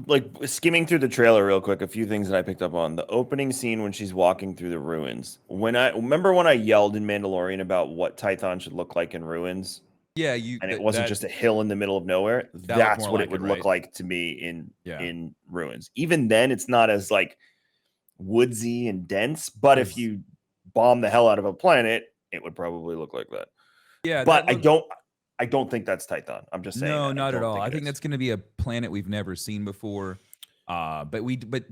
like skimming through the trailer real quick, a few things that I picked up on. The opening scene when she's walking through the ruins. When I remember when I yelled in Mandalorian about what Tython should look like in ruins, Yeah, you and it that wasn't that just a hill in the middle of nowhere. that looked That's more what it like it, would look right? like to me in Yeah, in ruins. Even then, it's not as like woodsy and dense. But if because you bomb the hell out of a planet, it would probably look like that. yeah, But that I looked don't. I don't think that's Tython. I'm just saying no, that. I not at don't all. think I it think is. that's going to be a planet we've never seen before. But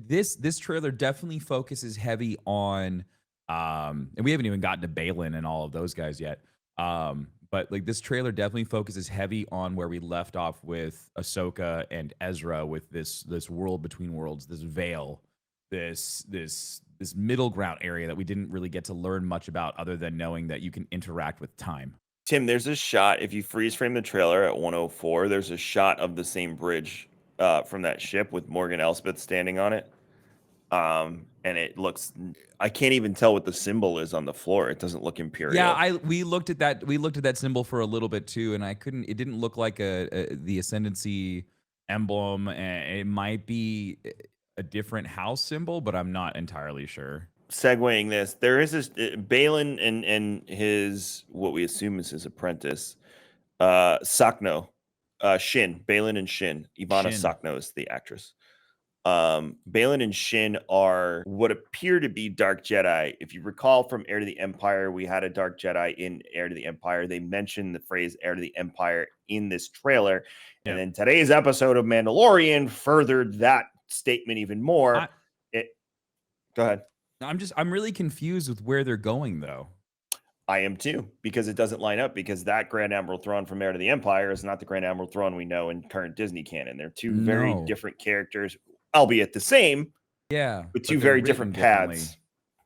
this trailer definitely focuses heavy on and we haven't even gotten to Balin and all of those guys yet. But like this trailer definitely focuses heavy on where we left off with Ahsoka and Ezra with this world between worlds, this veil, this middle ground area that we didn't really get to learn much about other than knowing that you can interact with time. Tim, there's a shot. If you freeze frame the trailer at 104, there's a shot of the same bridge from that ship with Morgan Elspeth standing on it. And it looks. I can't even tell what the symbol is on the floor. It doesn't look Yeah, Imperial. I we looked at that symbol for a little bit too, and I couldn't. It didn't look like a the ascendancy emblem. And it might be a different house symbol, but I'm not entirely sure. Segueing this, there is this Balin and his what we assume is his apprentice, Sakno, Shin, Balin and Shin. Ivana Shin. Sakno is the actress. Balin and Shin are what appear to be Dark Jedi. If you recall from Heir to the Empire, we had a Dark Jedi in Heir to the Empire. They mentioned the phrase Heir to the Empire in this trailer. And Yeah. then today's episode of Mandalorian furthered that statement even more. I It, go ahead. I'm really confused with where they're going though. I am too, because it doesn't line up because that Grand Admiral Thrawn from Heir to the Empire is not the Grand Admiral Thrawn we know in current Disney canon. They're two very No. different characters, albeit the same, Yeah, but two but they're very written different differently. paths.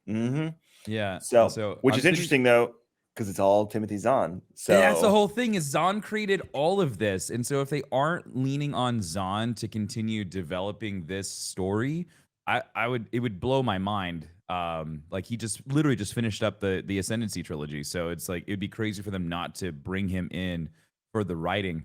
hmm Yeah, and So, so which I'm is sitting. interesting though, because it's all Timothy Zahn. And that's the So, whole thing is Zahn created all of this. And so if they aren't leaning on Zahn to continue developing this story, I would it would blow my mind. Like he just literally just finished up the Ascendancy trilogy. So it's like it'd be crazy for them not to bring him in for the writing.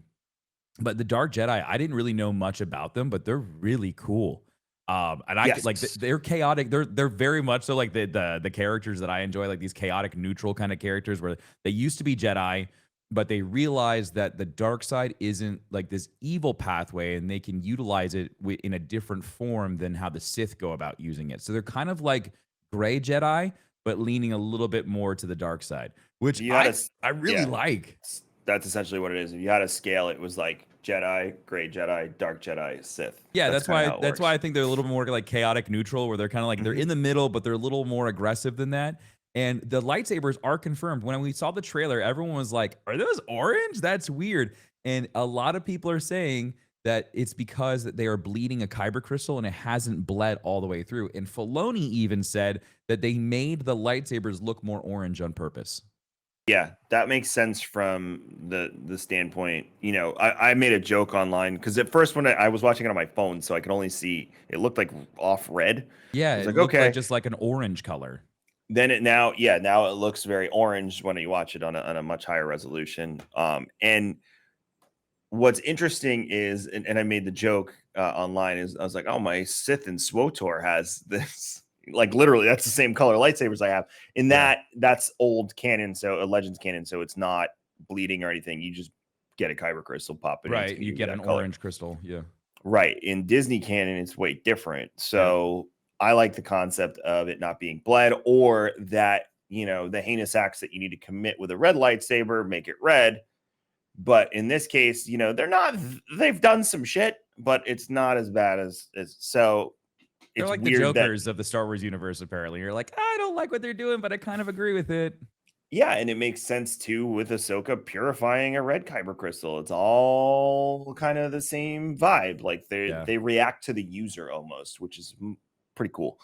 But the Dark Jedi, I didn't really know much about them, but they're really cool. And I like yes. they're chaotic. They're very much so like the characters that I enjoy, like these chaotic neutral kind of characters where they used to be Jedi, but they realized that the dark side isn't like this evil pathway, and they can utilize it in a different form than how the Sith go about using it. So they're kind of like gray Jedi, but leaning a little bit more to the dark side, which You had to, I really yeah, like. that's essentially what it is. If you had to scale, it was like Jedi, Gray Jedi, Dark Jedi, Sith. Yeah, That's kind of how it that's why works. I think they're a little more like chaotic neutral, where they're kind of like they're hmm in the middle, but they're a little more aggressive than that. And the lightsabers are confirmed. When we saw the trailer, everyone was like, "Are those orange? That's weird." And a lot of people are saying that it's because that they are bleeding a kyber crystal and it hasn't bled all the way through. And Filoni even said that they made the lightsabers look more orange on purpose. Yeah, that makes sense from the standpoint. I made a joke online because at first when I was watching it on my phone, so I could only see it looked like off red. Yeah, I was it like, looked like okay. just like an orange color. Then now it looks very orange when you watch it on a much higher resolution. And what's interesting is, and I made the joke online, is I was like, oh, my Sith and SWOTOR has this, like literally, that's the same color lightsabers I have. In Yeah, that's old canon, so Legends canon, so it's not bleeding or anything. You just get a kyber crystal, pop it in, it's right. gonna You give you get an that color. orange crystal. Yeah, Right. In Disney canon, it's way different. yeah. So I like the concept of it not being bled, or that, the heinous acts that you need to commit with a red lightsaber, make it red. But in this case, they've done some shit, but it's not as bad as so They're it's like the weird that, Jokers of the Star Wars universe, apparently. You're like, I don't like what they're doing, but I kind of agree with it. yeah, and it makes sense too with Ahsoka purifying a red kyber crystal. It's all kind of the same vibe. Like they Yeah. they react to the user almost, which is pretty cool.